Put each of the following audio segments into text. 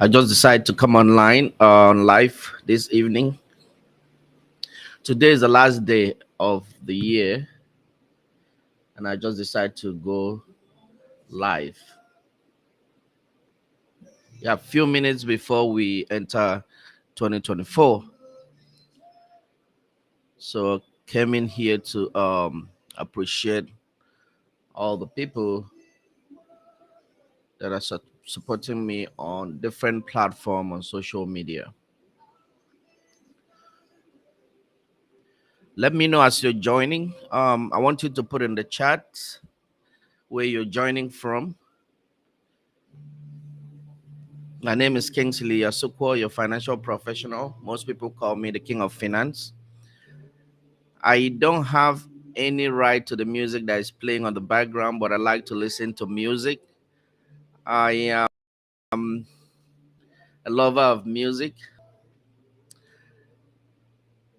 I just decided to come online on live this evening. Today is the last day of the year, and I just decided to go live. Yeah, a few minutes before we enter 2024. So came in here to appreciate all the people that are supporting me on different platforms on social media. Let me know as you're joining. I want you to put in the chat where you're joining from. My name is Kingsley Asukwo, your financial professional. Most people call me the king of finance. I don't have any right to the music that is playing on the background, but I like to listen to music. I am a lover of music.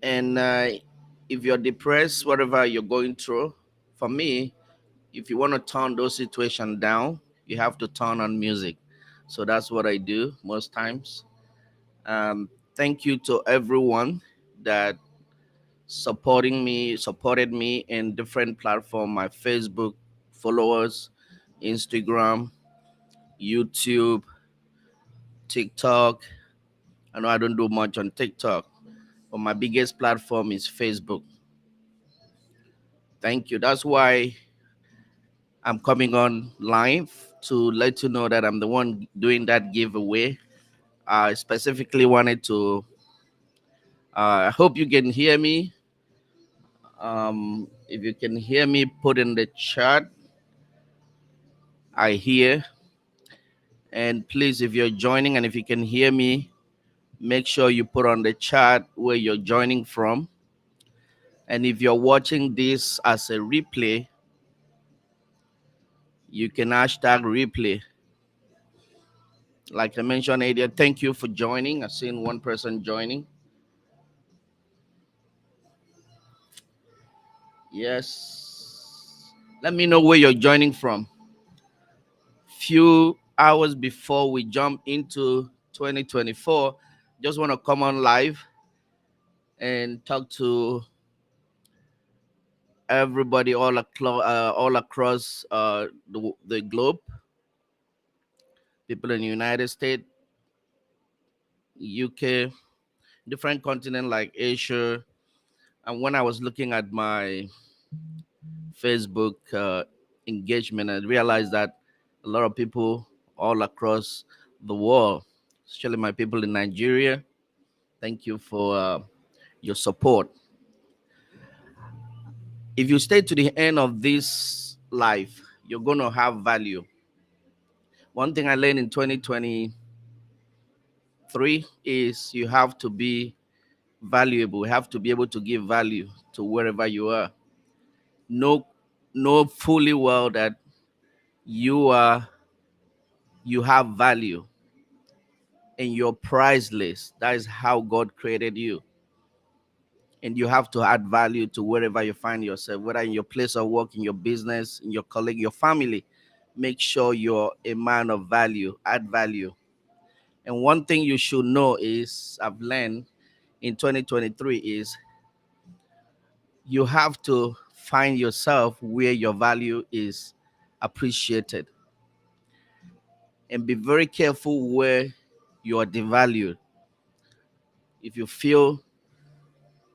And if you're depressed, whatever you're going through, for me, if you want to turn those situations down, you have to turn on music. So that's what I do most times. Thank you to everyone that supported me in different platforms, my Facebook followers, Instagram, YouTube, TikTok. I know I don't do much on TikTok, but my biggest platform is Facebook. Thank you. That's why I'm coming on live to let you know that I'm the one doing that giveaway. I specifically wanted to, I hope you can hear me. If you can hear me, put in the chat. I hear. And please, if you're joining and if you can hear me, make sure you put on the chat where you're joining from. And if you're watching this as a replay, you can hashtag replay. Like I mentioned earlier, thank you for joining. I've seen one person joining. Yes. Let me know where you're joining from. Few hours before we jump into 2024, just want to come on live and talk to everybody all across the globe, people in the United States, UK, different continent like Asia. And when I was looking at my Facebook engagement, I realized that a lot of people all across the world, especially my people in Nigeria, thank you for your support. If you stay to the end of this life, you're going to have value. One thing I learned in 2023 is you have to be valuable. You have to be able to give value to wherever you are. Know fully well that you have value and you're priceless. That is how God created you. And you have to add value to wherever you find yourself, whether in your place of work, in your business, in your colleague, your family. Make sure you're a man of value, add value. And one thing you should know is, I've learned in 2023, is you have to find yourself where your value is appreciated. And be very careful where you are devalued. If you feel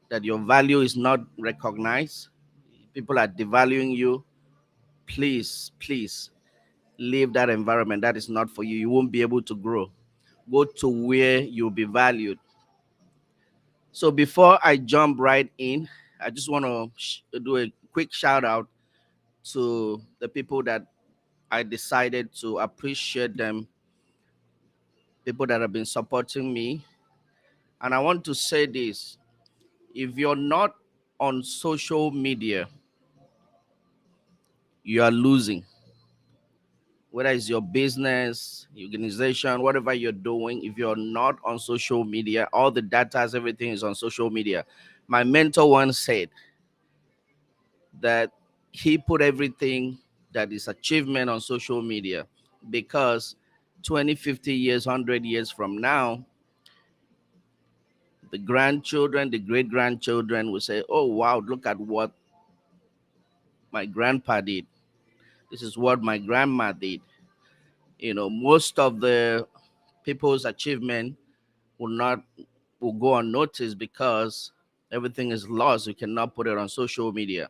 that your value is not recognized, people are devaluing you, please leave that environment. That is not for you. You won't be able to grow. Go to where you'll be valued. So before I jump right in, I just want to do a quick shout out to the people that I decided to appreciate them, people that have been supporting me. And I want to say this: if you're not on social media, you are losing. Whether it's your business, your organization, whatever you're doing, if you're not on social media, all the data, everything is on social media. My mentor once said that he put everything that is achievement on social media, because 20, 50 years, 100 years from now, the grandchildren, the great grandchildren will say, oh, wow, look at what my grandpa did. This is what my grandma did. Most of the people's achievement will not will go unnoticed because everything is lost. You cannot put it on social media.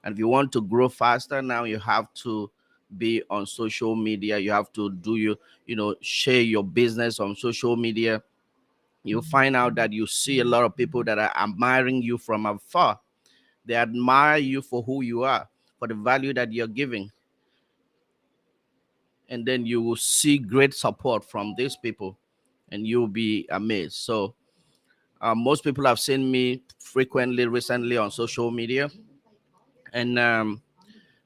And if you want to grow faster, now you have to be on social media. You have to share your business on social media. You find out that you see a lot of people that are admiring you from afar. They admire you for who you are, for the value that you're giving. And then you will see great support from these people, and you'll be amazed. So, most people have seen me frequently recently on social media. And I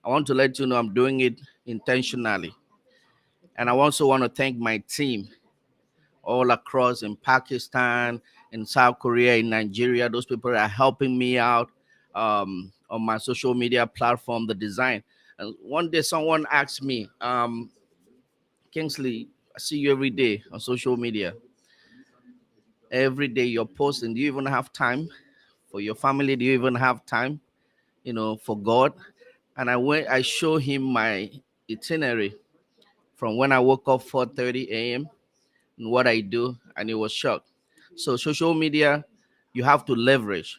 want to let you know I'm doing it intentionally. And I also want to thank my team all across in Pakistan, in South Korea, in Nigeria. Those people are helping me out on my social media platform, the design. And one day someone asked me, Kingsley, I see you every day on social media. Every day you're posting. Do you even have time for your family? Do you even have time, for God? And I show him my itinerary from when I woke up 4:30 a.m. and what I do, and he was shocked. So social media, you have to leverage.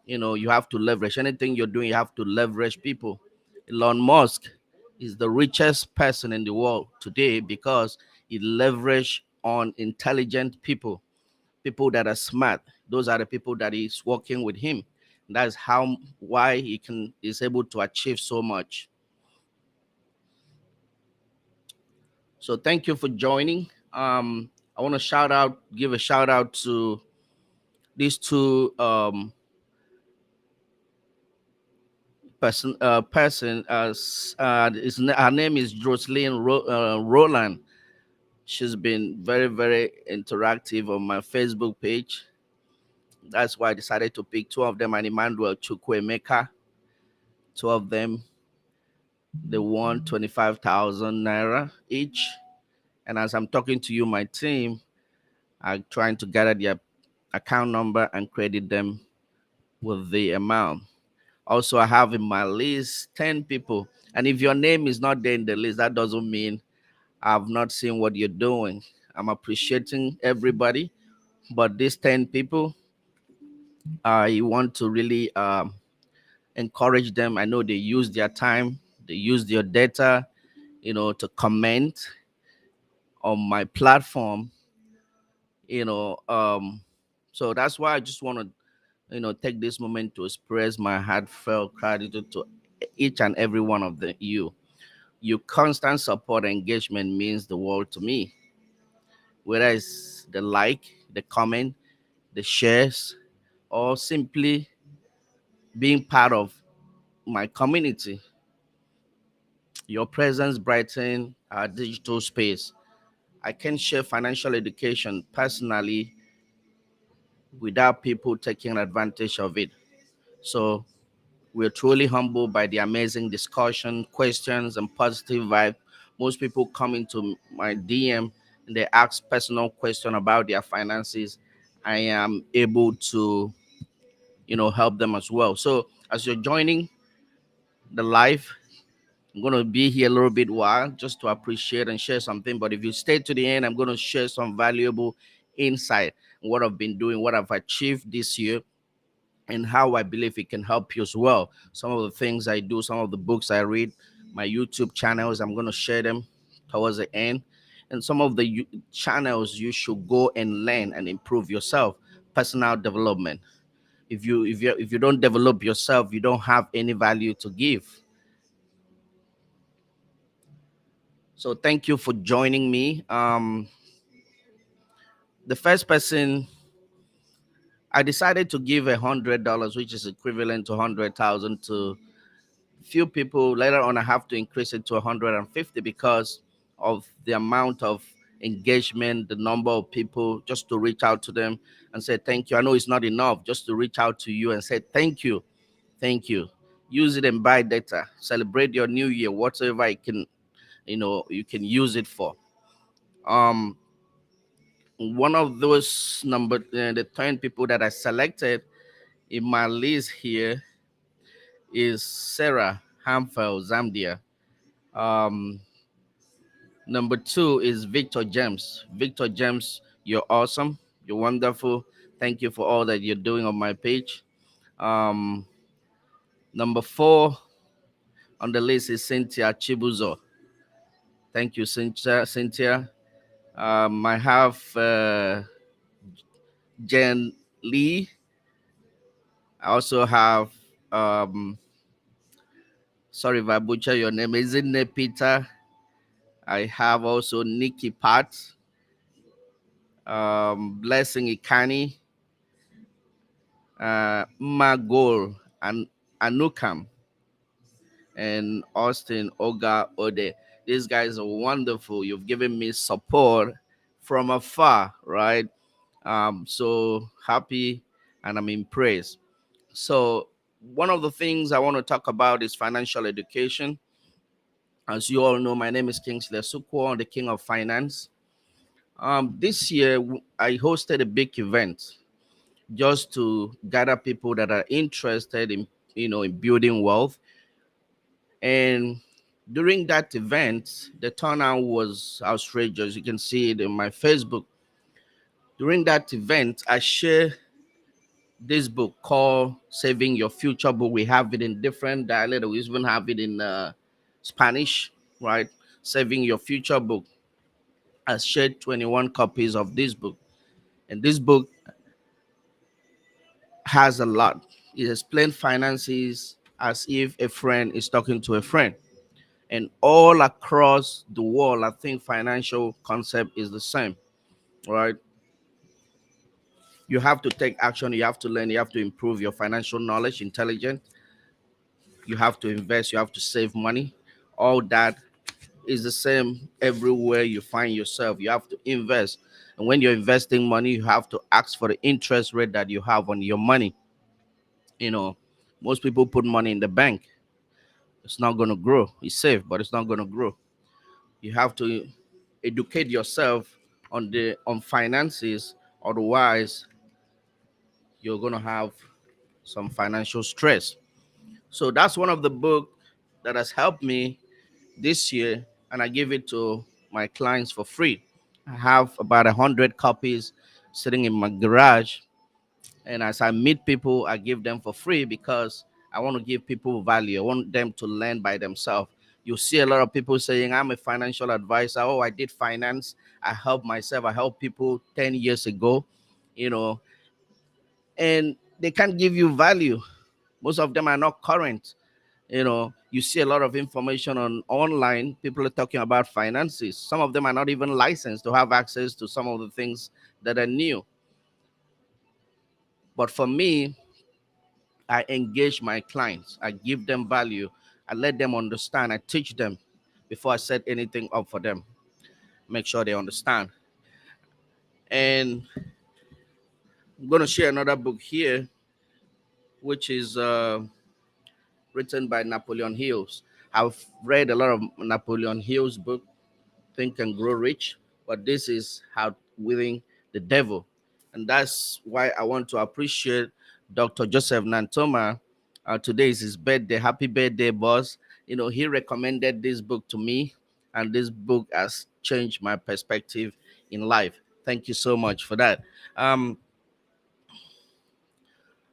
You have to leverage anything you're doing. You have to leverage people. Elon Musk is the richest person in the world today because he leveraged on intelligent people, people that are smart. Those are the people that is working with him. That's how why he can is able to achieve so much. So thank you for joining. I want to give a shout out to these two person. Her name is Jocelyn Roland. She's been very, very interactive on my Facebook page. That's why I decided to pick two of them, and Emmanuel Chukwemeka. Two of them, they won 25,000 naira each. And as I'm talking to you, my team are trying to gather their account number and credit them with the amount. Also, I have in my list 10 people. And if your name is not there in the list, that doesn't mean I've not seen what you're doing. I'm appreciating everybody. But these 10 people, I want to really encourage them. I know they use their time, they use their data, to comment on my platform, you know. So that's why I just want to, take this moment to express my heartfelt gratitude to each and every one of you. Your constant support and engagement means the world to me. Whether it's the like, the comment, the shares, or simply being part of my community, your presence brightens our digital space. I can share financial education personally without people taking advantage of it. So we're truly humbled by the amazing discussion, questions, and positive vibe. Most people come into my DM and they ask personal question about their finances. I am able to, help them as well. So as you're joining the live, I'm going to be here a little bit while just to appreciate and share something. But if you stay to the end, I'm going to share some valuable insight, what I've been doing, what I've achieved this year, and how I believe it can help you as well. Some of the things I do, some of the books I read, my YouTube channels, I'm going to share them towards the end. And some of the channels you should go and learn and improve yourself, personal development. If you don't develop yourself, you don't have any value to give. So thank you for joining me. The first person, I decided to give $100, which is equivalent to 100,000 to few people. Later on, I have to increase it to 150 because of the amount of engagement, the number of people, just to reach out to them and say thank you. I know it's not enough just to reach out to you and say thank you. Thank you. Use it and buy data. Celebrate your new year, whatever it can, you can use it for. Um, One of those the 10 people that I selected in my list here is Sarah Hamfel, Zambia. Um, Number two is Victor James. Victor James, you're awesome. You're wonderful. Thank you for all that you're doing on my page. Um, Number four on the list is Cynthia Chibuzo. Thank you, Cynthia. I have Jen Lee. I also have, um, sorry if I butcher your name, isn't it Peter? I have also Nikki Pat, Blessing Ikani, Magol, and Anukam, and Austin Oga Ode. These guys are wonderful. You've given me support from afar, right? So happy, and I'm in praise. So one of the things I want to talk about is financial education. As you all know, my name is Kingsley Sukwo, the King of Finance. This year, I hosted a big event just to gather people that are interested in, in building wealth. And during that event, the turnout was outrageous. You can see it in my Facebook. During that event, I share this book called Saving Your Future Book. We have it in different dialects. We even have it in Spanish, right? Saving Your Future Book. I shared 21 copies of this book. And this book has a lot. It explains finances as if a friend is talking to a friend. And all across the world, I think financial concept is the same, right? You have to take action, you have to learn, you have to improve your financial knowledge, intelligence. You have to invest, you have to save money. All that is the same everywhere you find yourself. You have to invest. And when you're investing money, you have to ask for the interest rate that you have on your money. You know, most people put money in the bank. It's not going to grow. It's safe, but it's not going to grow. You have to educate yourself on finances. Otherwise, you're going to have some financial stress. So that's one of the book that has helped me this year, and I give it to my clients for free. I have about 100 copies sitting in my garage, and as I meet people, I give them for free because I want to give people value. I want them to learn by themselves. You see a lot of people saying, I'm a financial advisor. Oh, I did finance. I helped myself. I helped people 10 years ago, you know, and they can't give you value. Most of them are not current. You see a lot of information on online. People are talking about finances. Some of them are not even licensed to have access to some of the things that are new. But for me, I engage my clients. I give them value. I let them understand. I teach them before I set anything up for them. Make sure they understand. And I'm going to share another book here, which is written by Napoleon Hills. I've read a lot of Napoleon Hill's book, Think and Grow Rich, but this is How Winning the Devil. And that's why I want to appreciate Dr. Joseph Nantoma. Today is his birthday. Happy birthday, boss. He recommended this book to me, and this book has changed my perspective in life. Thank you so much for that. Um,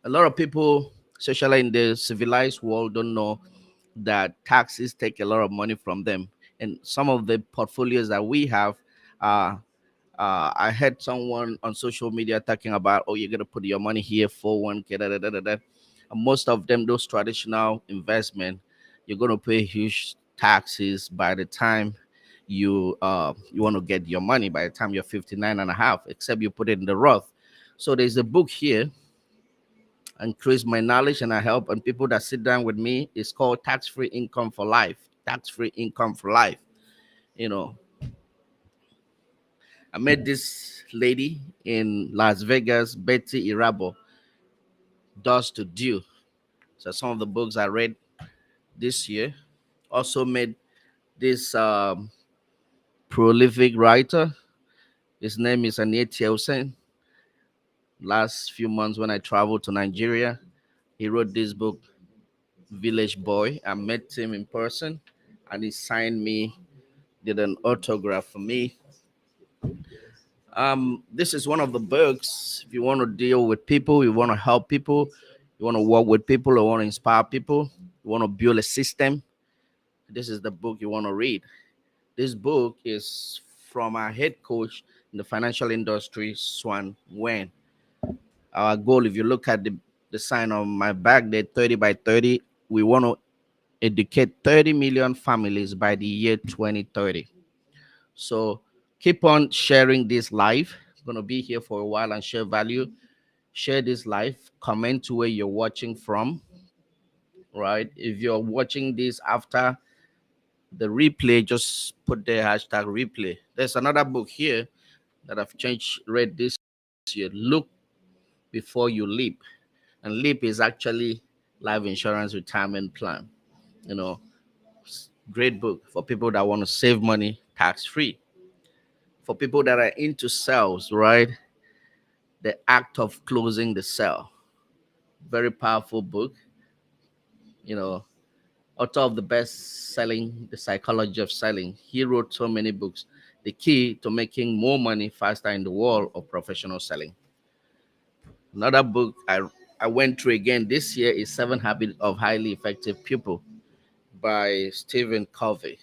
a lot of people, especially in the civilized world, don't know that taxes take a lot of money from them. And some of the portfolios that we have, uh, I heard someone on social media talking about, oh, you're gonna put your money here for 1K, da, da, da, da, da. And most of them, those traditional investment, you're gonna pay huge taxes by the time you want to get your money by the time you're 59 and a half, except you put it in the Roth. So there's a book here, increase my knowledge and I help and people that sit down with me. It's called Tax-Free Income for Life. Tax-Free Income for Life. You know, I met this lady in Las Vegas, Betty Irabo, Does to Do. So some of the books I read. this year. Also met this prolific writer. His name is Aneti Hussein. Last few months when I traveled to Nigeria, he wrote this book, Village Boy. I met him in person and he signed me, did an autograph for me. This is one of the books. If you want to deal with people, you want to help people, you want to work with people, you want to inspire people, you want to build a system, this is the book you want to read. This book is from our head coach in the financial industry, Swan Wen. Our goal, if you look at the sign on my back there, 30 by 30, we want to educate 30 million families by the year 2030. So keep on sharing this live. I'm going to be here for a while and share value. Share this live. Comment to where you're watching from, right? If you're watching this after the replay, just put the hashtag replay. There's another book here that I've changed, read this year. Look before you leap. And leap is actually life insurance retirement plan. You know, great book for people that want to save money tax free. For people that are into sales, right? The act of closing the sale. Very powerful book. You know, author of the best selling, The Psychology of Selling. He wrote so many books. The key to making more money faster in the world of professional selling. Another book I went through again this year is Seven Habits of Highly Effective People by Stephen Covey.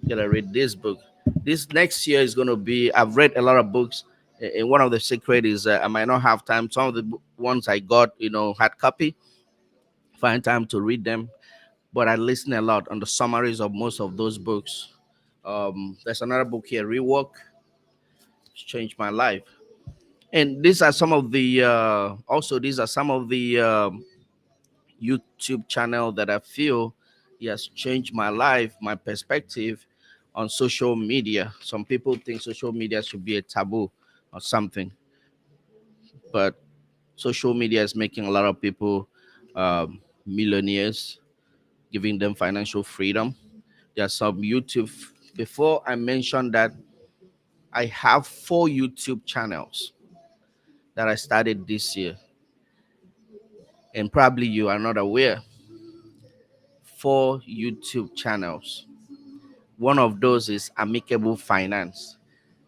You gotta read this book. This next year is gonna be. I've read a lot of books. And one of the secret is I might not have time. Some of the ones I got, hard copy. Find time to read them, but I listen a lot on the summaries of most of those books. There's another book here, Rework. It's changed my life. And these are some of the also these are some of the YouTube channel that I feel he has changed my life, my perspective on social media. Some people think social media should be a taboo or something, but social media is making a lot of people millionaires, giving them financial freedom. There are some YouTube. Before I mentioned that, I have 4 YouTube channels that I started this year, and probably you are not aware. 4 YouTube channels. One of those is Amicable Finance.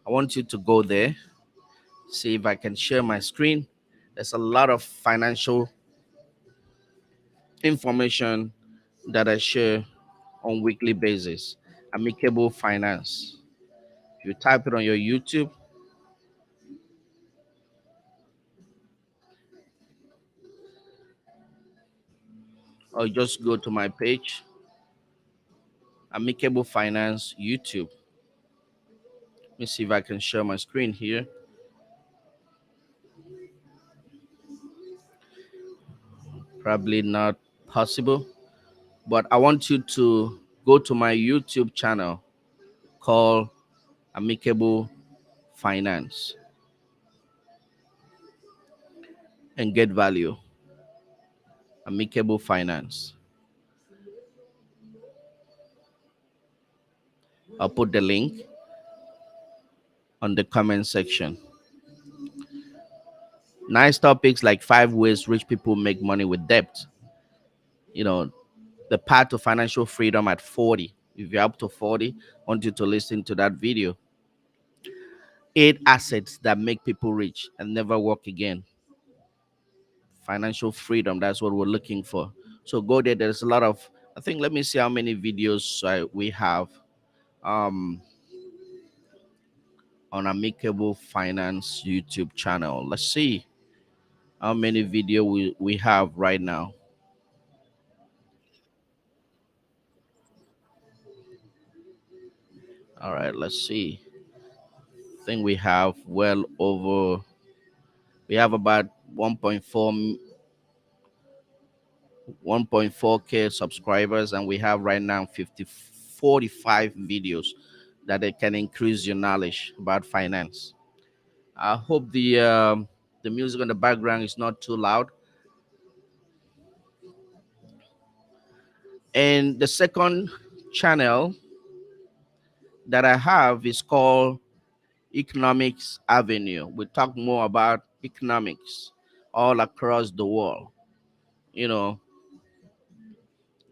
I want you to go there, see if I can share my screen. There's a lot of financial information that I share on weekly basis. Amicable Finance. If you type it on your YouTube, or just go to my page, Amicable Finance YouTube. Let me see if I can share my screen here. Probably not possible, but I want you to go to my YouTube channel called Amicable Finance and get value. Amicable Finance. I'll put the link on the comment section. Nice topics like 5 ways rich people make money with debt. You know, the path to financial freedom at 40. If you're up to 40, I want you to listen to that video. 8 assets that make people rich and never work again. Financial freedom, that's what we're looking for. So go there. There's a lot of, I think, let me see how many videos we have um, on Amicable Finance YouTube channel. Let's see how many video we have right now. All right, let's see. I think we have well over, we have about 1.4K subscribers, and we have right now 45 videos that they can increase your knowledge about finance. I hope the music in the background is not too loud. And the second channel that I have is called Economics Avenue. We talk more about economics all across the world. You know,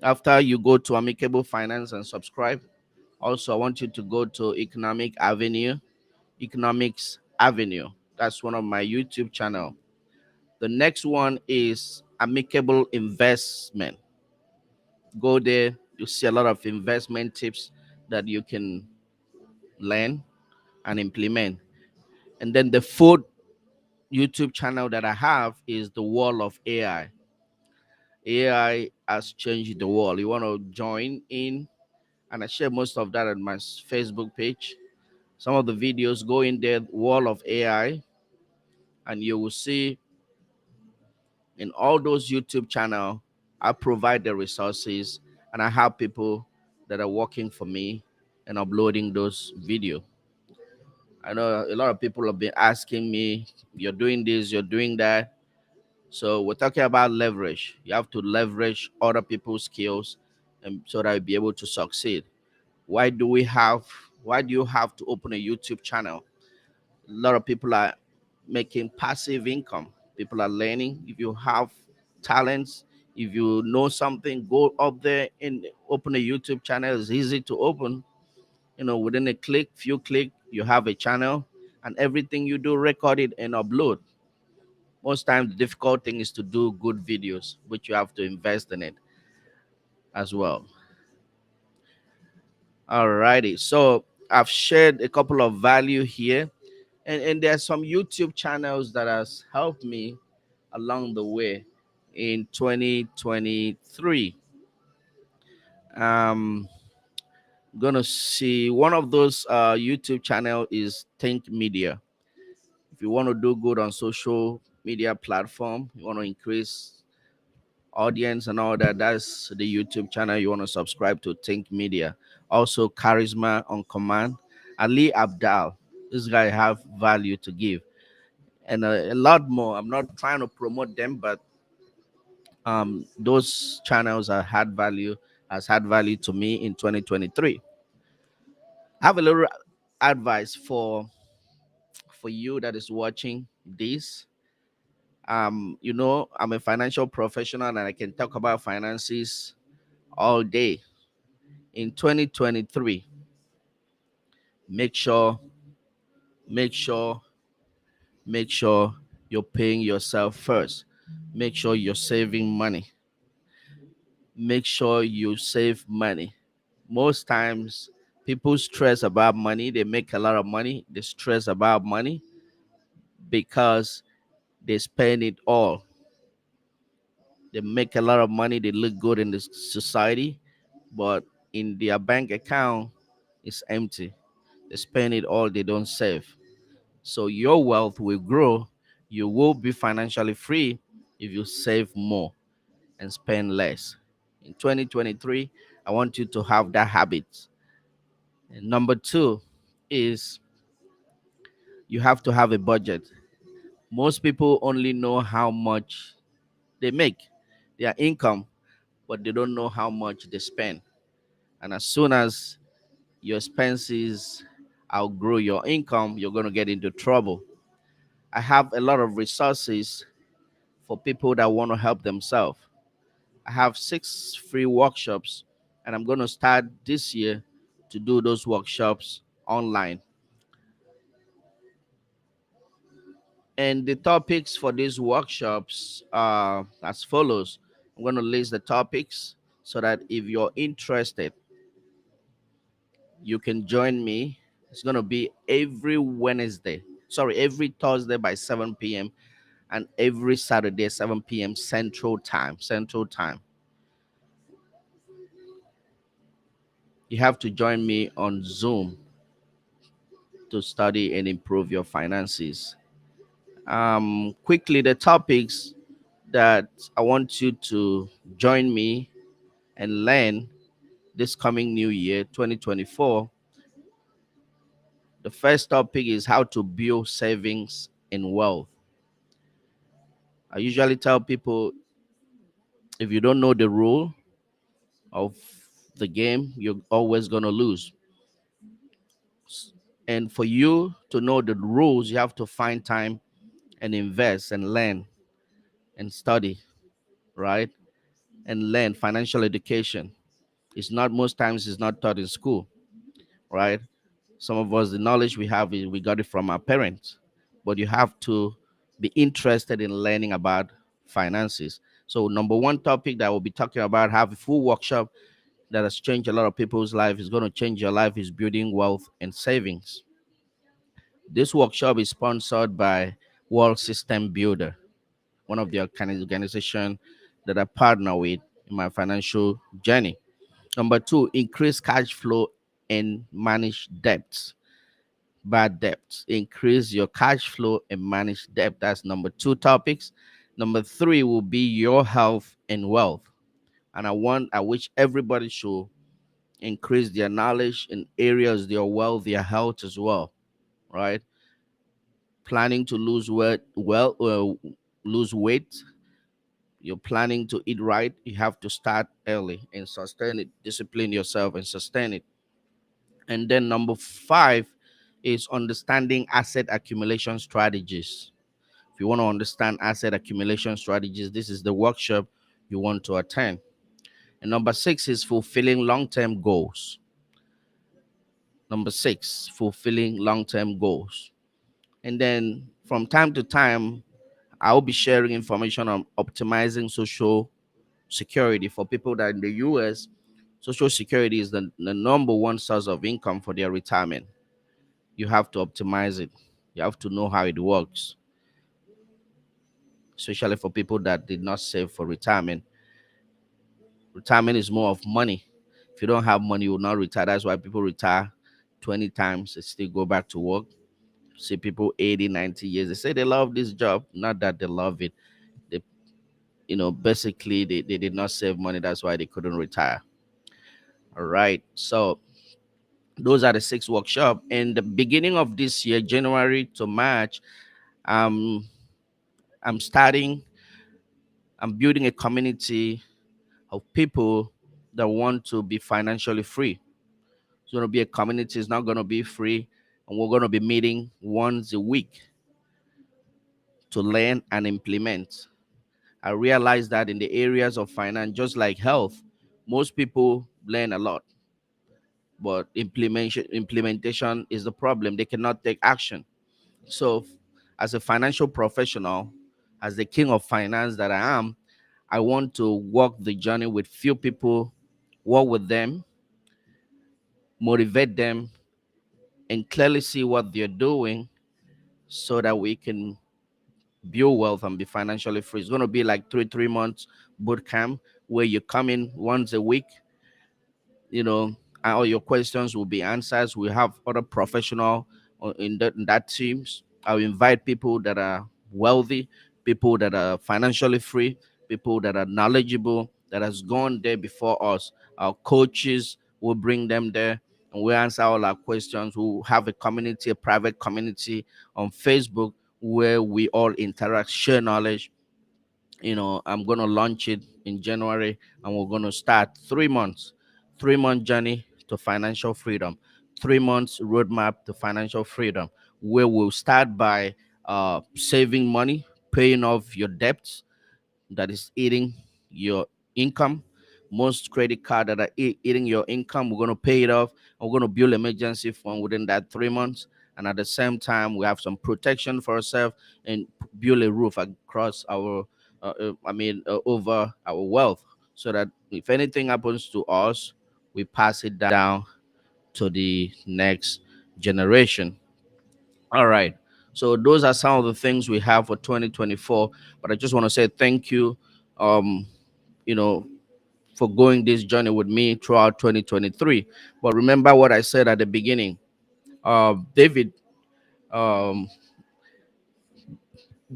after you go to Amicable Finance and subscribe, also I want you to go to Economics Avenue. That's one of my YouTube channel. The next one is Amicable Investment. Go there, you see a lot of investment tips that you can learn and implement. And then the fourth YouTube channel that I have is the Wall of AI. AI has changed the world. You want to join in, and I share most of that on my Facebook page. Some of the videos go in there, Wall of AI, and you will see in all those YouTube channel, I provide the resources and I have people that are working for me and uploading those video. I know a lot of people have been asking me, you're doing this, you're doing that. So we're talking about leverage. You have to leverage other people's skills and so that you'll be able to succeed. Why do we have why do you have to open a YouTube channel? A lot of people are making passive income. People are learning. If you have talents, if you know something, go up there and open a YouTube channel. It's easy to open. Within a few click, you have a channel, and everything you do, record it and upload. Most times, the difficult thing is to do good videos, which you have to invest in it as well. Alrighty, so I've shared a couple of value here, and there's some YouTube channels that has helped me along the way in 2023. Um, gonna see one of those YouTube channel is Think Media. If you want to do good on social media platform, you want to increase audience and all that, that's the YouTube channel you want to subscribe to, Think Media. Also Charisma on Command, Ali Abdal. This guy have value to give, and a lot more. I'm not trying to promote them, but those channels are had value has had value to me in 2023. I have a little advice for you that is watching this. I'm a financial professional and I can talk about finances all day. In 2023, make sure make sure make sure you're paying yourself first. Make sure you're saving money. Make sure you save money. Most times people stress about money. They make a lot of money. They stress about money because they spend it all. They make a lot of money. They look good in the society, but in their bank account, it's empty. They spend it all. They don't save. So your wealth will grow. You will be financially free if you save more and spend less. In 2023, I want you to have that habit. And number two is you have to have a budget. Most people only know how much they make, their income, but they don't know how much they spend. And as soon as your expenses outgrow your income, you're going to get into trouble. I have a lot of resources for people that want to help themselves. I have 6 free workshops, and I'm going to start this year to do those workshops online. And the topics for these workshops are as follows. I'm going to list the topics so that if you're interested, you can join me. It's going to be every Thursday by 7 p.m. and every Saturday, 7 p.m. Central Time. Central Time. You have to join me on Zoom to study and improve your finances. Quickly, the topics that I want you to join me and learn this coming new year, 2024. The first topic is how to build savings and wealth. I usually tell people if you don't know the rule, of the game, you're always going to lose. And for you to know the rules, you have to find time and invest and learn and study, right? And learn financial education. It's not, most times it's not taught in school, right? Some of us, the knowledge we have, we got it from our parents, but you have to be interested in learning about finances. So, number one topic that we'll be talking about, have a full workshop that has changed a lot of people's life, is going to change your life, is building wealth and savings. This workshop is sponsored by World System Builder, one of the organizations that I partner with in my financial journey. Number two, increase cash flow and manage debts. Bad debts. Increase your cash flow and manage debt. That's number two topics. Number three will be your health and wealth. And I wish everybody should increase their knowledge in areas, their wealth, their health as well. Right? Planning to lose weight, lose weight. You're planning to eat right. You have to start early and sustain it. Discipline yourself and sustain it. And then number five is understanding asset accumulation strategies. If you want to understand asset accumulation strategies, this is the workshop you want to attend. And number six is fulfilling long term goals. Number six, fulfilling long term goals. And then from time to time, I'll be sharing information on optimizing social security for people that in the US, social security is the number one source of income for their retirement. You have to optimize it, you have to know how it works, especially for people that did not save for retirement. Retirement is more of money. If you don't have money, you will not retire. That's why people retire 20 times and still go back to work. See people 80, 90 years. They say they love this job. Not that they love it. They, basically they did not save money. That's why they couldn't retire. All right. So those are the six workshop. In the beginning of this year, January to March, um, I'm starting, I'm building a community of people that want to be financially free. It's going to be a community. It's not going to be free. And we're going to be meeting once a week to learn and implement. I realize that in the areas of finance, just like health, most people learn a lot, but implementation is the problem. They cannot take action. So, as a financial professional, as the king of finance that I am, I want to walk the journey with few people, work with them, motivate them, and clearly see what they're doing so that we can build wealth and be financially free. It's going to be like three months boot camp where you come in once a week, you know, and all your questions will be answered. We have other professional in that teams. I'll invite people that are wealthy, people that are financially free, people that are knowledgeable, that has gone there before us. Our coaches will bring them there and we answer all our questions. We'll have a community, a private community on Facebook where we all interact, share knowledge. I'm going to launch it in January and we're going to start 3 months, 3 month journey to financial freedom, 3 months roadmap to financial freedom, where we'll start by saving money, paying off your debts that is eating your income. Most credit card that are eating your income, we're going to pay it off. And we're going to build emergency fund within that 3 months. And at the same time, we have some protection for ourselves and build a roof across our, over our wealth, so that if anything happens to us, we pass it down to the next generation. All right. So those are some of the things we have for 2024. But I just want to say thank you, um, you know, for going this journey with me throughout 2023. But remember what I said at the beginning. David, um,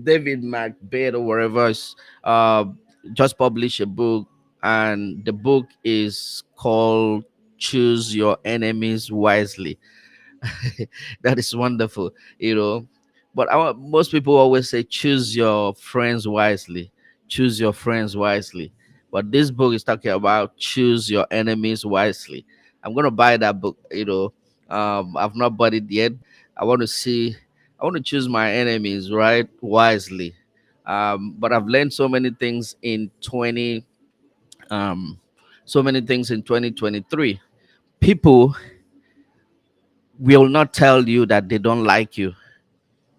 David Macbeth or whatever, uh, just published a book, and the book is called "Choose Your Enemies Wisely." That is wonderful, you know. But most people always say, choose your friends wisely, choose your friends wisely. But this book is talking about choose your enemies wisely. I'm gonna buy that book. I've not bought it yet. I want to see. I want to choose my enemies right wisely. But I've learned so many things in 2023. People will not tell you that they don't like you,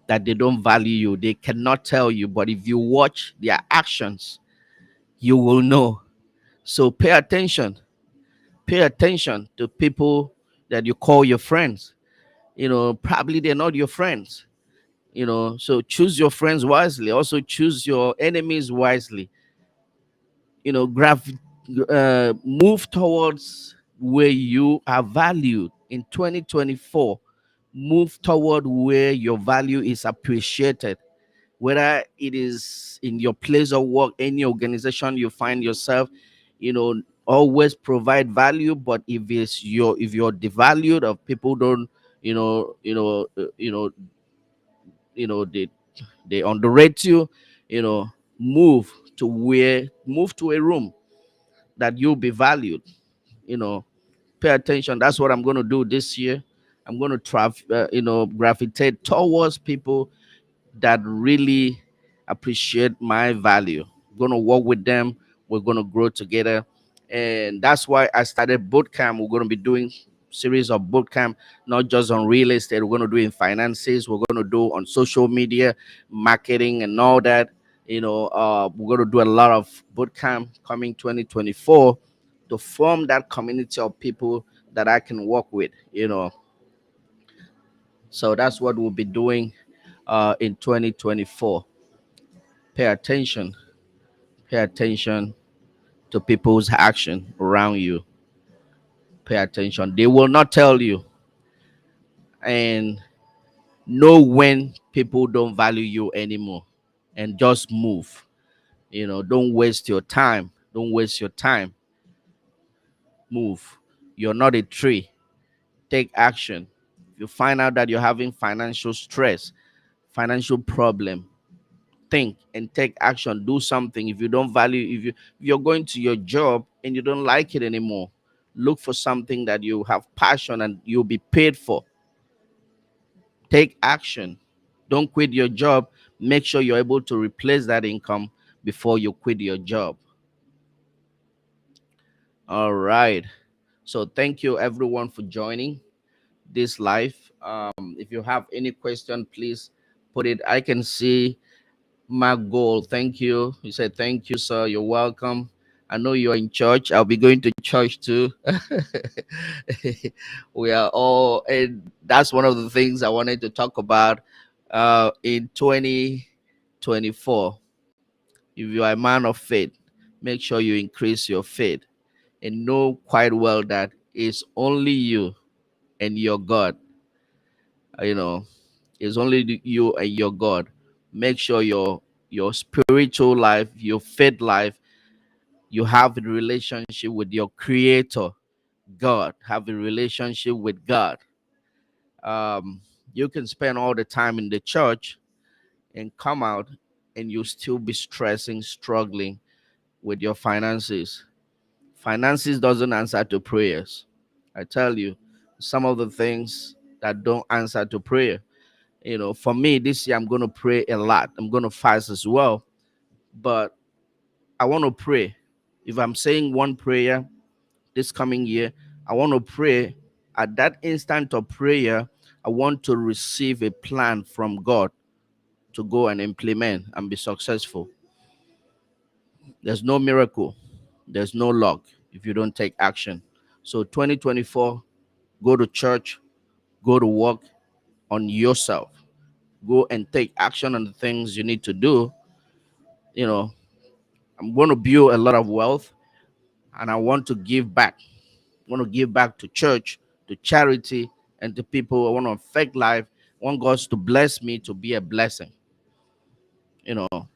that they don't value you. They cannot tell you, but if you watch their actions, you will know. So pay attention. Pay attention to people that you call your friends. Probably they're not your friends. So choose your friends wisely. Also choose your enemies wisely. Move towards where you are valued in 2024. Move toward where your value is appreciated, whether it is in your place of work, any organization you find yourself. Always provide value. But if you're devalued, or people don't, you know you know you know they underrate you, you know move move to a room that you'll be valued. you know Pay attention. That's what I'm going to do this year. I'm going to gravitate towards people that really appreciate my value. Going to work with them. We're going to grow together. And that's why I started boot camp. We're going to be doing series of boot camp, not just on real estate. We're going to do in finances. We're going to do on social media, marketing, and all that. We're going to do a lot of boot camp coming 2024 to form that community of people that I can work with. So that's what we'll be doing in 2024. Pay attention. Pay attention to people's action around you. Pay attention. They will not tell you. And know when people don't value you anymore. And just move. Don't waste your time. Don't waste your time. Move. You're not a tree. Take action. If you find out that you're having financial stress, financial problem, think and take action. Do something. If you don't value, if you're going to your job and you don't like it anymore, look for something that you have passion and you'll be paid for. Take action. Don't quit your job. Make sure you're able to replace that income before you quit your job. All right. So thank you everyone for joining this live. If you have any question, please put it. I can see Mark Gold, thank you. You said thank you, sir. You're welcome. I know you're in church. I'll be going to church too. We are all, and that's one of the things I wanted to talk about in 2024. If you are a man of faith, make sure you increase your faith and know quite well that it's only you and your God. You know, it's only you and your God. Make sure your spiritual life, your faith life, you have a relationship with your creator, God. Have a relationship with God. You can spend all the time in the church and come out and you still be stressing, struggling with your finances. Finances doesn't answer to prayers. I tell you, some of the things that don't answer to prayer. For me this year, I'm going to pray a lot. I'm going to fast as well. But I want to pray. If I'm saying one prayer this coming year, I want to pray. At that instant of prayer, I want to receive a plan from God to go and implement and be successful. There's no miracle, there's no luck if you don't take action. So 2024, go to church, go to work on yourself, go and take action on the things you need to do. You know, I'm going to build a lot of wealth and I want to give back. I want to give back to church, to charity, and to people. I want to affect life. I want God to bless me to be a blessing. You know,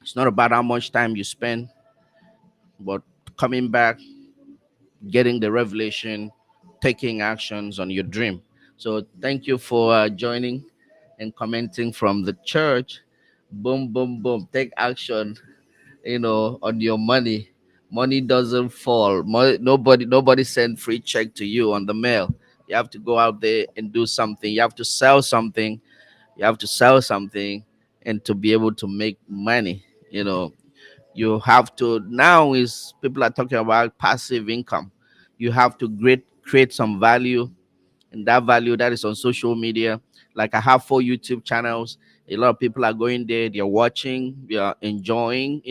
it's not about how much time you spend, but coming back, getting the revelation, taking actions on your dream. So thank you for joining and commenting from the church. Boom, boom, boom. Take action, on your money. Money doesn't fall. Nobody send free check to you on the mail. You have to go out there and do something. You have to sell something. You have to sell something, and to be able to make money. You know, you have to, now is people are talking about passive income. You have to create some value, and that value that is on social media. Like I have 4 YouTube channels. A lot of people are going there, they're watching, they're enjoying,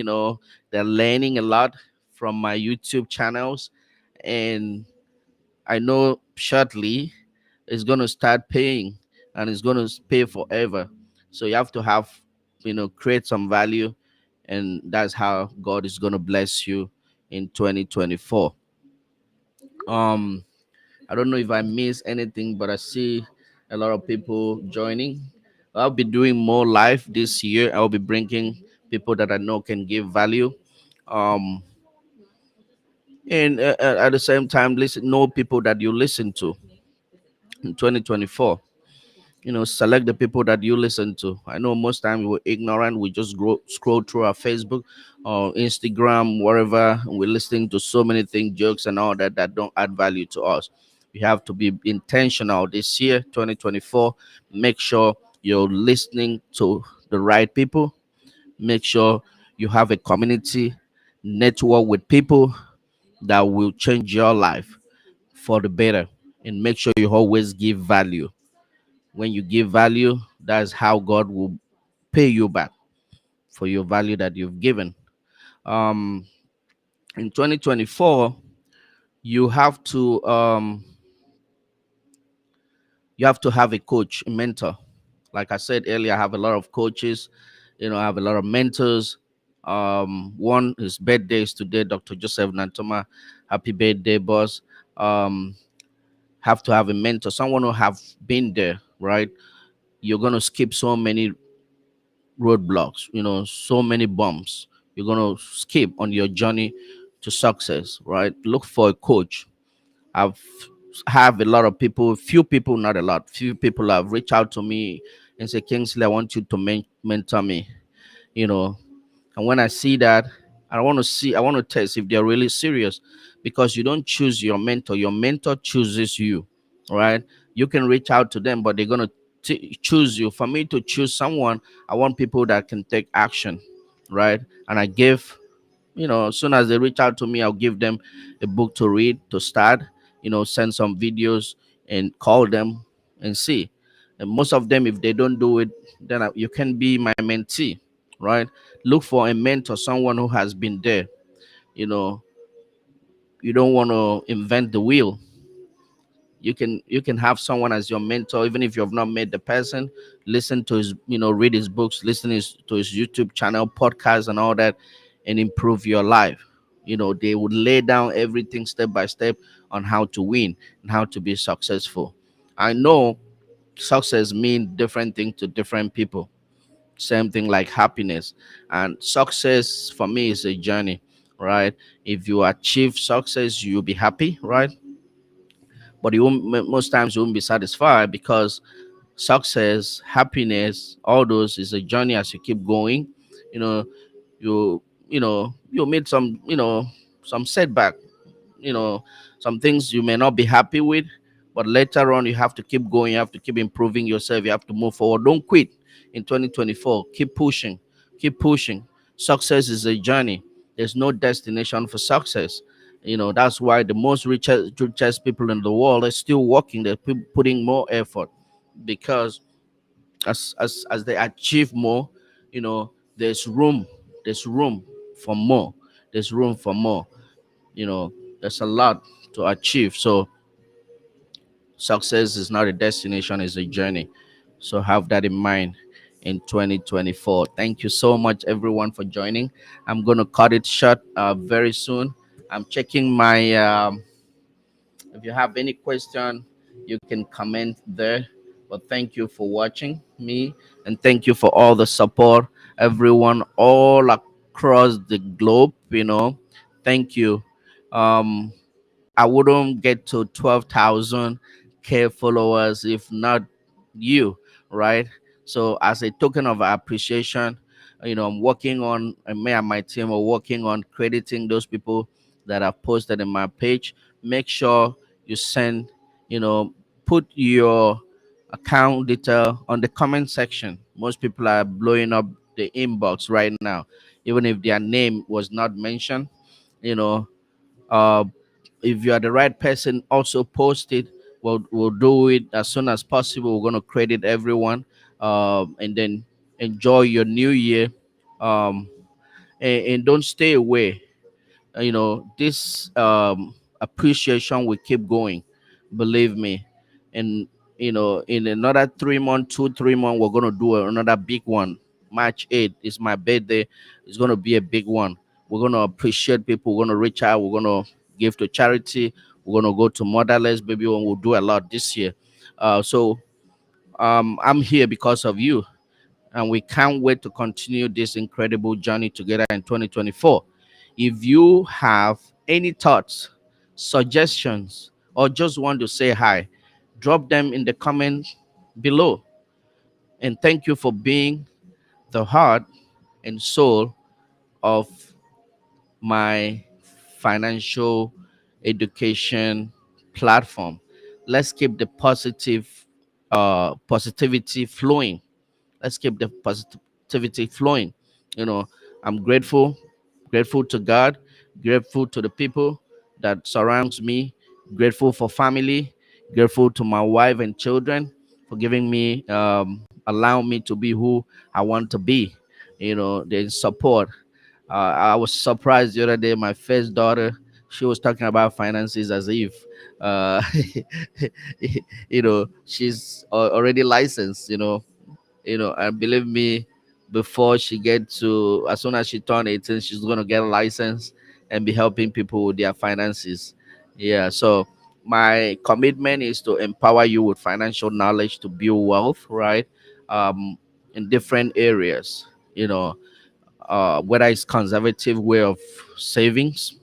they're learning a lot from my YouTube channels. And I know shortly it's going to start paying, and it's going to pay forever. So you have to have, create some value, and that's how God is going to bless you in 2024. um I don't know if I miss anything, but I see a lot of people joining. I'll be doing more live this year. I'll be bringing people that I know can give value. Um, and at the same time, listen, know people that you listen to in 2024. Select the people that you listen to. I know most time we're ignorant. We just scroll through our Facebook or Instagram, wherever, and we're listening to so many things, jokes and all that, that don't add value to us. We have to be intentional this year, 2024. Make sure you're listening to the right people. Make sure you have a community network with people that will change your life for the better. And make sure you always give value. When you give value, that's how God will pay you back for your value that you've given. Um, in 2024, you have to have a coach, a mentor. Like I said earlier, I have a lot of coaches. I have a lot of mentors. One, his birthday is today, Dr. Joseph Nantoma. Happy birthday, boss. Um, have to have a mentor, someone who have been there, right? You're gonna skip so many roadblocks, so many bumps you're going to skip on your journey to success, right? Look for a coach. I've have a lot of people, few people, not a lot, few people have reached out to me and say, Kingsley, I want you to mentor me, you know. And when I see that, I want to test if they're really serious, because you don't choose your mentor chooses you, right? You can reach out to them, but they're going to choose you. For me to choose someone, I want people that can take action, right? And I give, as soon as they reach out to me, I'll give them a book to read to start, send some videos and call them and see. And most of them, if they don't do it, then you can be my mentee, right? Look for a mentor, someone who has been there. You know, you don't want to invent the wheel. You can have someone as your mentor, even if you have not met the person. Listen to his, read his books, to his YouTube channel, podcast, and all that, and improve your life. They would lay down everything step by step on how to win and how to be successful. I know success means different things to different people. Same thing like happiness. And success for me is a journey, right? If you achieve success, you'll be happy, right? But most times you won't be satisfied, because success, happiness, all those is a journey. As you keep going, you know you meet some setback, you know some things you may not be happy with, but later on you have to keep going, you have to keep improving yourself, you have to move forward. Don't quit in 2024. Keep pushing, keep pushing. Success is a journey. There's no destination for success. That's why the most richest people in the world are still working. They're putting more effort, because as they achieve more, you know there's room, there's room for more, there's room for more. There's a lot to achieve. So success is not a destination, it's a journey. So have that in mind in 2024. Thank you so much, everyone, for joining. I'm going to cut it short very soon. I'm checking my if you have any question, you can comment there. But thank you for watching me, and thank you for all the support, everyone all across the globe. Thank you. Um, I wouldn't get to 12,000 K followers if not you, right? So as a token of appreciation, I'm working on, and me and my team are working on crediting those people that have posted in my page. Make sure you send, you know, put your account detail on the comment section. Most people are blowing up the inbox right now, even if their name was not mentioned. You know, uh, if you are the right person, also post it. We'll do it as soon as possible. We're gonna credit everyone, and then enjoy your new year, um, and don't stay away. This appreciation will keep going, believe me. And in another 3 months, 2 3 months, we're gonna do another big one. March 8th is my birthday. It's gonna be a big one. We're gonna appreciate people. We're gonna reach out. We're gonna give to charity. We're gonna go to motherless baby one. We'll do a lot this year. I'm here because of you, and we can't wait to continue this incredible journey together in 2024. If you have any thoughts, suggestions, or just want to say hi, drop them in the comments below. And thank you for being the heart and soul of my financial education platform. Let's keep the positivity flowing. Let's keep the positivity flowing. you know I'm grateful to God, grateful to the people that surrounds me, grateful for family, grateful to my wife and children for giving me, allowing me to be who I want to be. Their support. I was surprised the other day. My first daughter, she was talking about finances as if, uh, she's already licensed. And believe me, before she get to, as soon as she turn 18, she's gonna get a license and be helping people with their finances. Yeah. So my commitment is to empower you with financial knowledge to build wealth, right? Um, in different areas. Whether it's conservative way of savings,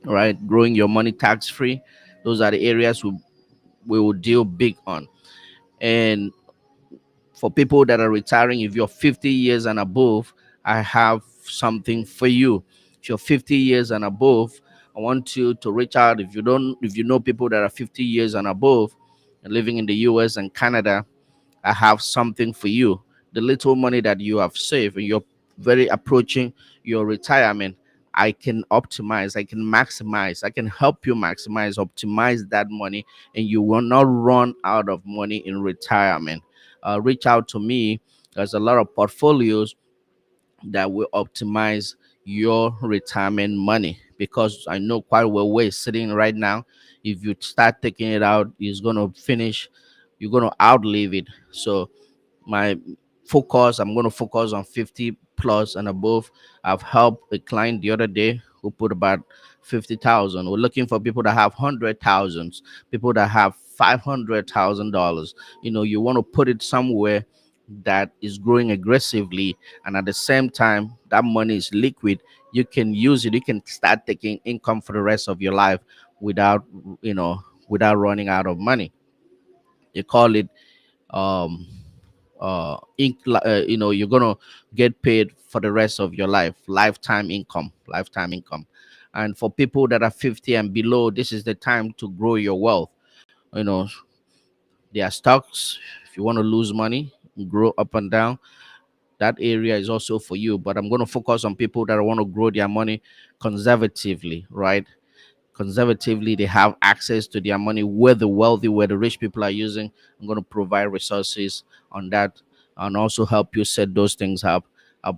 right? Growing your money tax free. Those are the areas we will deal big on. And for people that are retiring, if you're 50 years and above, I have something for you. If you're 50 years and above, I want you to reach out. If you know people that are 50 years and above and living in the US and Canada, I have something for you. The little money that you have saved and you're very approaching your retirement, I can optimize, I can maximize, I can help you maximize, optimize that money, and you will not run out of money in retirement. Reach out to me. There's a lot of portfolios that will optimize your retirement money, because I know quite well where it's sitting right now. If you start taking it out, it's going to finish, you're going to outlive it. So my I'm going to focus on 50 plus and above. I've helped a client the other day who put about 50,000. We're looking for people that have 100,000, people that have $500,000. You want to put it somewhere that is growing aggressively, and at the same time that money is liquid. You can use it, you can start taking income for the rest of your life without you know without running out of money. You call it, um you're gonna get paid for the rest of your life, lifetime income. And for people that are 50 and below, this is the time to grow your wealth. you know there are stocks. If you want to lose money, grow up and down, that area is also for you. But I'm going to focus on people that want to grow their money conservatively, right? Conservatively, they have access to their money where the wealthy, where the rich people are using. I'm going to provide resources on that and also help you set those things up. I've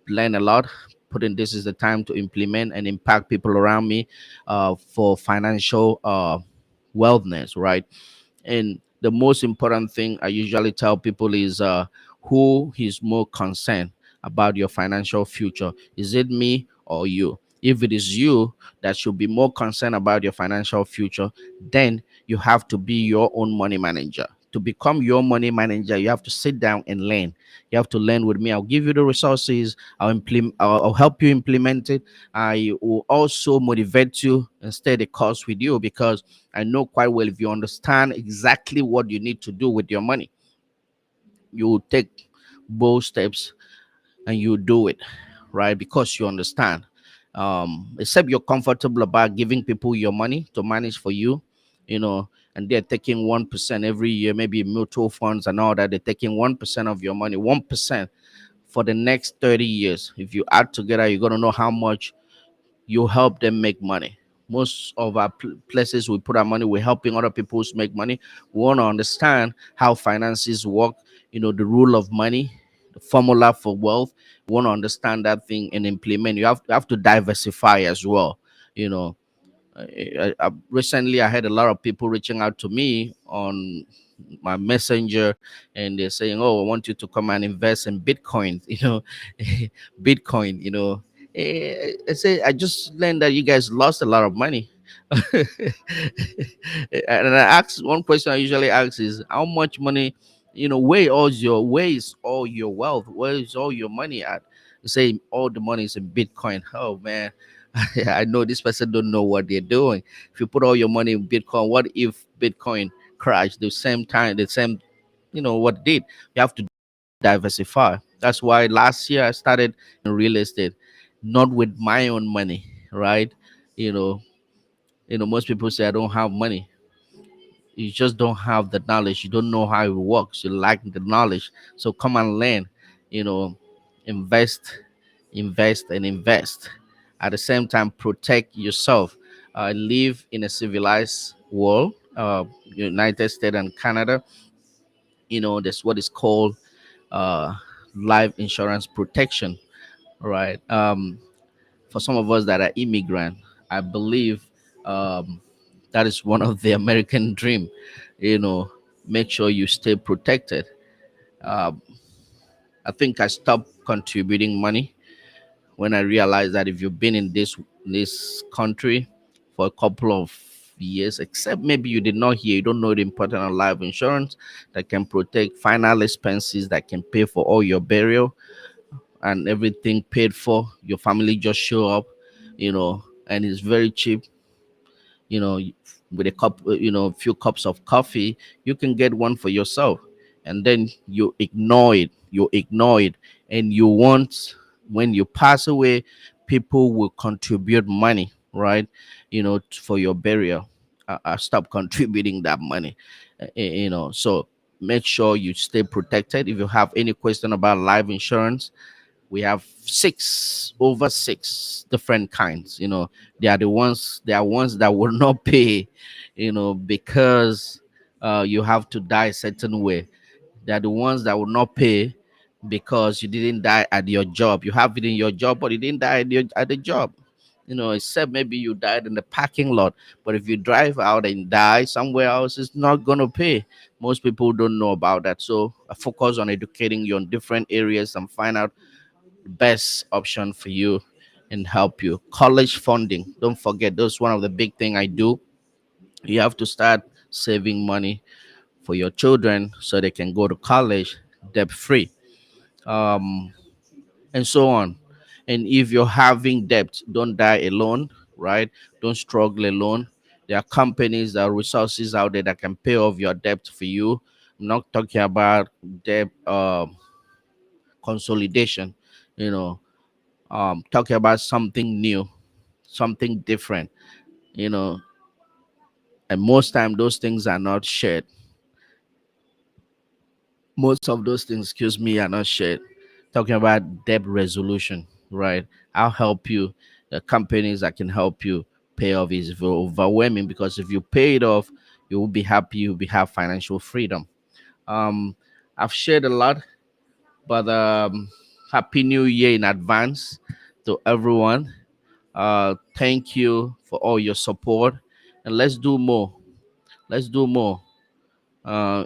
learned a lot. Putting this is the time to implement and impact people around me, for financial wellness, right? And the most important thing I usually tell people is, who is more concerned about your financial future? Is it me or you? If it is you that should be more concerned about your financial future, then you have to be your own money manager. To become your money manager, you have to sit down and learn. You have to learn with me. I'll give you the resources. I'll help you implement it. I will also motivate you and stay the course with you, because I know quite well, if you understand exactly what you need to do with your money, you will take bold steps and you do it, right? Because you understand. Except you're comfortable about giving people your money to manage for you, you know, and they're taking 1% every year, maybe mutual funds and all that. They're taking 1% of your money, 1% for the next 30 years. If you add together, you're gonna know how much you help them make money. Most of our places we put our money, we're helping other people make money. We want to understand how finances work, the rule of money, the formula for wealth. We want to understand that thing and implement. You have to diversify as well. You know, Recently I had a lot of people reaching out to me on my messenger, and they're saying, "Oh, I want you to come and invest in Bitcoin." Bitcoin. I say I just learned that you guys lost a lot of money. And I ask one question I usually ask is, how much money, where is all your wealth? Where is all your money at? You say all the money is in Bitcoin. Oh man. I know this person don't know what they're doing. If you put all your money in Bitcoin, what if Bitcoin crashed the same time, the same, what it did? You have to diversify. That's why last year I started in real estate, not with my own money, right? You know, most people say I don't have money. You just don't have the knowledge. You don't know how it works. You lack the knowledge. So come and learn. You know, invest, invest, and invest. At the same time, protect yourself. Live in a civilized world. United States and Canada. That's what is called uh, life insurance protection, right? For some of us that are immigrant, I believe um, that is one of the American dream. You know, make sure you stay protected. Uh, I think I stopped contributing money when I realized that if you've been in this country for a couple of years, except maybe you did not hear, you don't know the importance of life insurance that can protect final expenses, that can pay for all your burial and everything paid for. Your family just show up, and it's very cheap. With a cup, a few cups of coffee, you can get one for yourself. And then you ignore it, and you want, when you pass away, people will contribute money, right? For your burial. I stop contributing that money. So make sure you stay protected. If you have any question about life insurance, we have over six different kinds. They are ones that will not pay, because you have to die a certain way. They are the ones that will not pay because you didn't die at your job. You have it in your job, but you didn't die at the job. Except maybe you died in the parking lot. But if you drive out and die somewhere else, it's not gonna pay. Most people don't know about that. So I focus on educating you on different areas and find out best option for you and help you. College funding, don't forget, that's one of the big thing I do. You have to start saving money for your children so they can go to college debt free, um, and so on. And if you're having debt, don't die alone, right? Don't struggle alone. There are companies, there are resources out there that can pay off your debt for you. I'm not talking about debt consolidation, you know talking about something new, something different, you know, and most time those things are not shared. Most of those things, excuse me, are not shared. Talking about debt resolution, right? I'll help you. The companies that can help you pay off is very overwhelming, because if you pay it off, you will be happy, you'll be have financial freedom. Um, I've shared a lot, but happy new year in advance to everyone. Thank you for all your support, and let's do more. Let's do more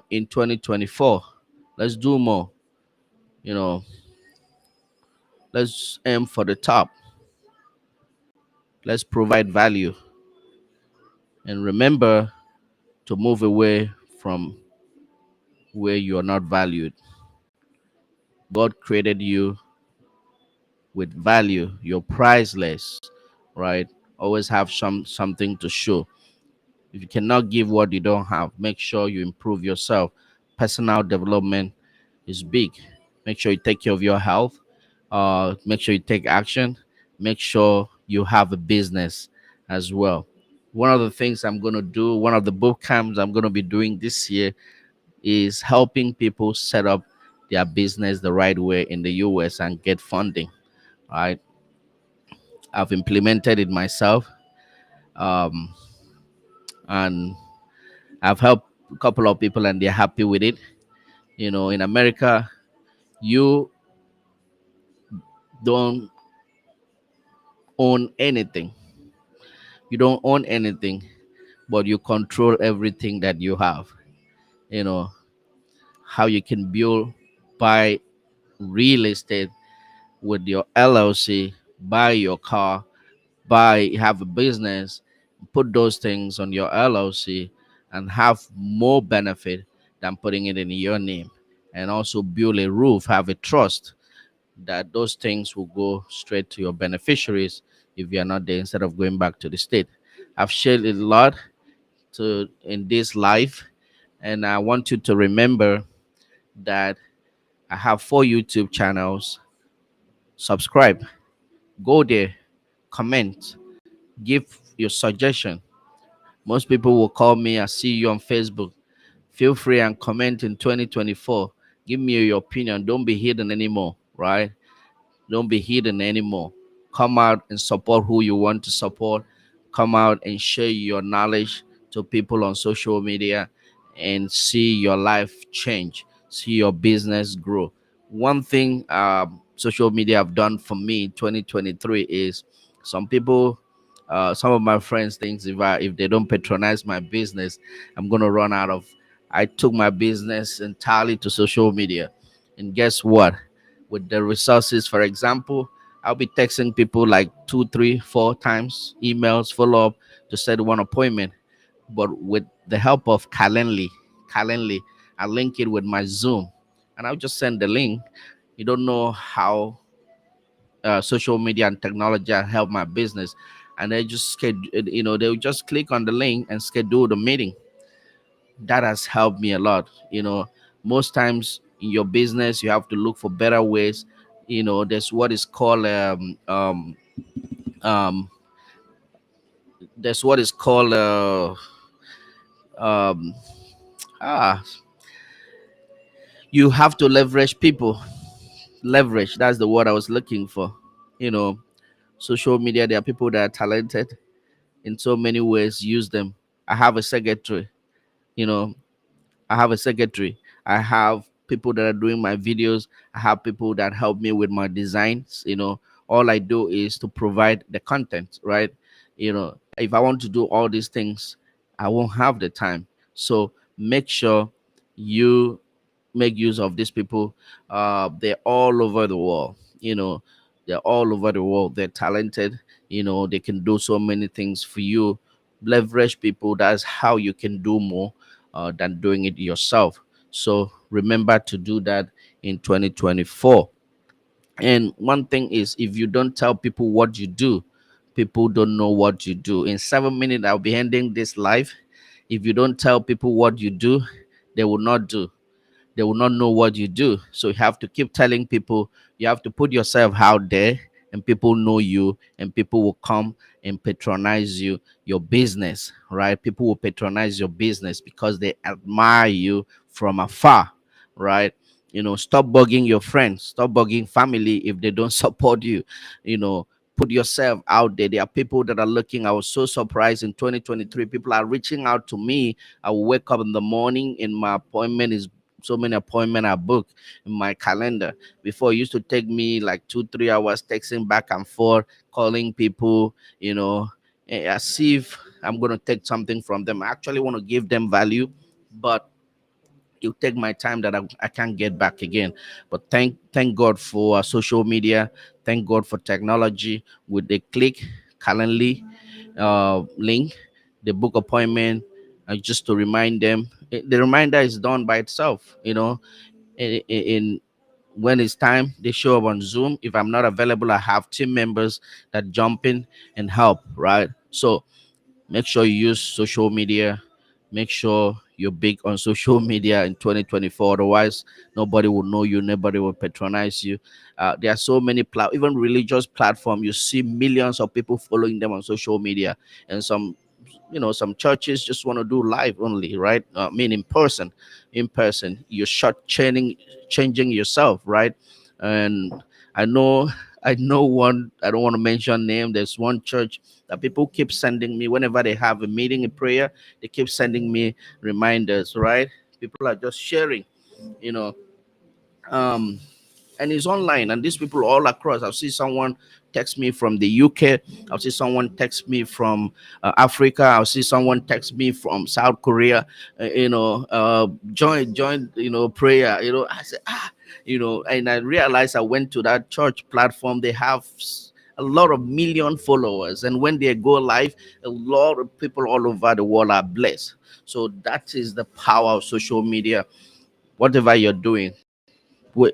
in 2024. Let's do more. You know, let's aim for the top. Let's provide value, and remember to move away from where you are not valued. God created you with value. You're priceless, right? Always have something to show. If you cannot give what you don't have, make sure you improve yourself. Personal development is big. Make sure you take care of your health. Make sure you take action. Make sure you have a business as well. One of the things I'm going to do, one of the boot camps I'm going to be doing this year is helping people set up their business the right way in the US and get funding. Right? I've implemented it myself, um, and I've helped a couple of people and they're happy with it. In America, you don't own anything. You don't own anything, but you control everything that you have. You know, how you can build, buy real estate with your LLC, buy your car, have a business, put those things on your LLC and have more benefit than putting it in your name. And also build a roof, have a trust that those things will go straight to your beneficiaries if you're not there instead of going back to the state. I've shared a lot to in this life, and I want you to remember that I have 4 YouTube channels. Subscribe, go there, comment, give your suggestion. Most people will call me, I see you on Facebook. Feel free and comment in 2024. Give me your opinion. Don't be hidden anymore, right? Don't be hidden anymore. Come out and support who you want to support. Come out and share your knowledge to people on social media and see your life change, see your business grow. One thing social media have done for me in 2023 is some people, some of my friends think if they don't patronize my business, I'm gonna run out of. I took my business entirely to social media, and guess what? With the resources. For example, I'll be texting people like 2, 3, 4 times, emails, follow up to set one appointment. But with the help of Calendly, I link it with my Zoom, and I'll just send the link. You don't know how social media and technology have helped my business, and they just they'll just click on the link and schedule the meeting. That has helped me a lot. Most times in your business you have to look for better ways. There's what is called um there's what is called um ah you have to leverage people. Leverage, that's the word I was looking for. you know Social media, there are people that are talented in so many ways. Use them. I have a secretary. you know I have a secretary. I have people that are doing my videos. I have people that help me with my designs. All I do is to provide the content, right? If I want to do all these things, I won't have the time. So make sure you make use of these people. They're all over the world. They're all over the world. They're talented. They can do so many things for you. Leverage people. That's how you can do more than doing it yourself. So remember to do that in 2024. And one thing is, if you don't tell people what you do, people don't know what you do. In 7 minutes, I'll be ending this live. If you don't tell people what you do, they will not do. They will not know what you do. So you have to keep telling people. You have to put yourself out there, and people know you, and people will come and patronize your business, right? People will patronize your business because they admire you from afar, right? Stop bugging your friends, stop bugging family if they don't support you. you know Put yourself out there. There are people that are looking. I was so surprised in 2023. People are reaching out to me. I will wake up in the morning and my appointment is so many appointments I book in my calendar. Before, it used to take me like 2, 3 hours texting back and forth, calling people, as if I'm going to take something from them. I actually want to give them value, but you take my time that I can't get back again. But thank God for social media. Thank God for technology. With the click Calendly link, the book appointment, just to remind them. The reminder is done by itself. In when it's time, they show up on Zoom. If I'm not available, I have team members that jump in and help, right? So make sure you use social media. Make sure you're big on social media in 2024. Otherwise, nobody will know you, nobody will patronize you. There are so many even religious platform. You see millions of people following them on social media, and some churches just want to do live only, right? I mean, in person you're changing yourself, right? And I know I know one, I don't want to mention name. There's one church that people keep sending me whenever they have a meeting in prayer. They keep sending me reminders, right? People are just sharing, you know um and it's online, and these people all across. I'll see someone text me from the UK. I'll see someone text me from Africa. I'll see someone text me from South Korea. Join prayer. I said, and I realized I went to that church platform. They have a lot of million followers, and when they go live, a lot of people all over the world are blessed. So that is the power of social media. Whatever you're doing,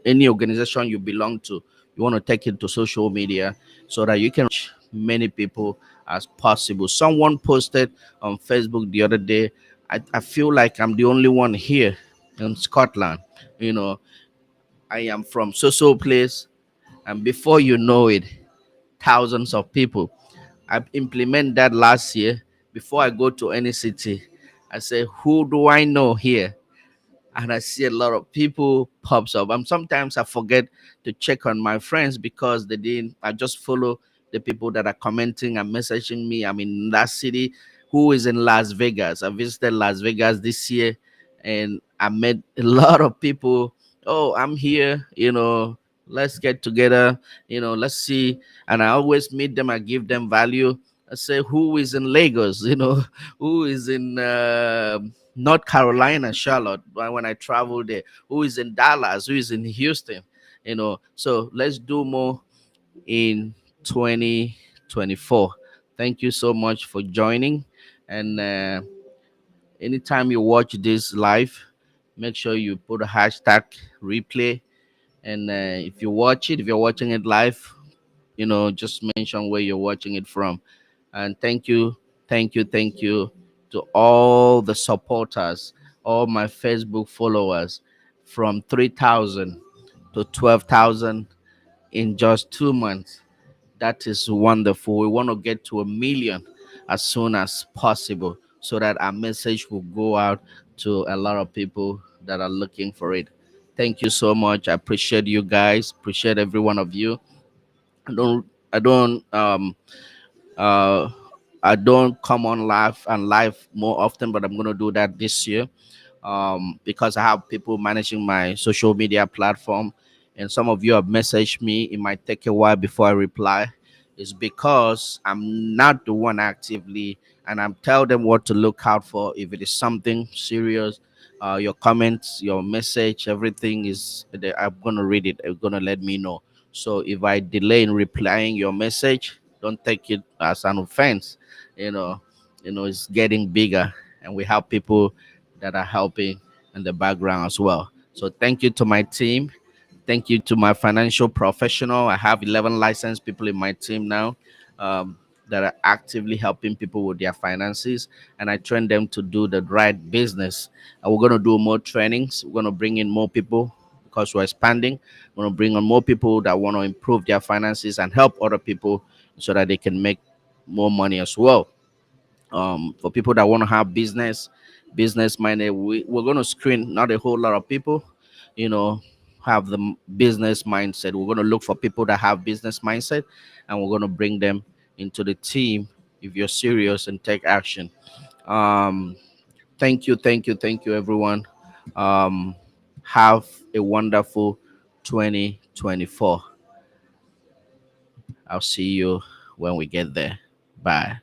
any organization you belong to, you want to take it to social media so that you can reach many people as possible. Someone posted on Facebook the other day, I feel like I'm the only one here in Scotland. You know, I am from so place, and before you know it, thousands of people. I implement that last year. Before I go to any city, I say, who do I know here? And I see a lot of people pops up. And sometimes I forget to check on my friends because they didn't. I just follow the people that are commenting and messaging me. I'm in that city. Who is in Las Vegas? I visited Las Vegas this year, and I met a lot of people. Oh, I'm here. Let's get together. Let's see. And I always meet them. I give them value. I say, who is in Lagos? Who is in North Carolina, Charlotte, when I travel there, who is in Dallas, who is in Houston, So let's do more in 2024. Thank you so much for joining. And anytime you watch this live, make sure you put a hashtag replay. And if you're watching it live, just mention where you're watching it from. And thank you to all the supporters, all my Facebook followers, from 3,000 to 12,000 in just 2 months. That is wonderful. We want to get to 1 million as soon as possible so that our message will go out to a lot of people that are looking for it. Thank you so much. I appreciate you guys. Appreciate every one of you. I don't um uh I don't come on live more often, but I'm gonna do that this year, because I have people managing my social media platform, and some of you have messaged me. It might take a while before I reply. It's because I'm not the one actively, and I'm tell them what to look out for. If it is something serious, your comments, your message, everything I'm gonna read it. I'm gonna let me know. So if I delay in replying your message, don't take it as an offense. You know, it's getting bigger, and we have people that are helping in the background as well. So thank you to my team. Thank you to my financial professional. I have 11 licensed people in my team now, that are actively helping people with their finances, and I train them to do the right business. And we're going to do more trainings. We're going to bring in more people because we're expanding. We're going to bring on more people that want to improve their finances and help other people so that they can make more money as well. For people that want to have business minded, we're going to screen not a whole lot of people, you know have the business mindset. We're going to look for people that have business mindset, and we're going to bring them into the team if you're serious and take action. um thank you everyone. um have a wonderful 2024. I'll see you when we get there. Bye.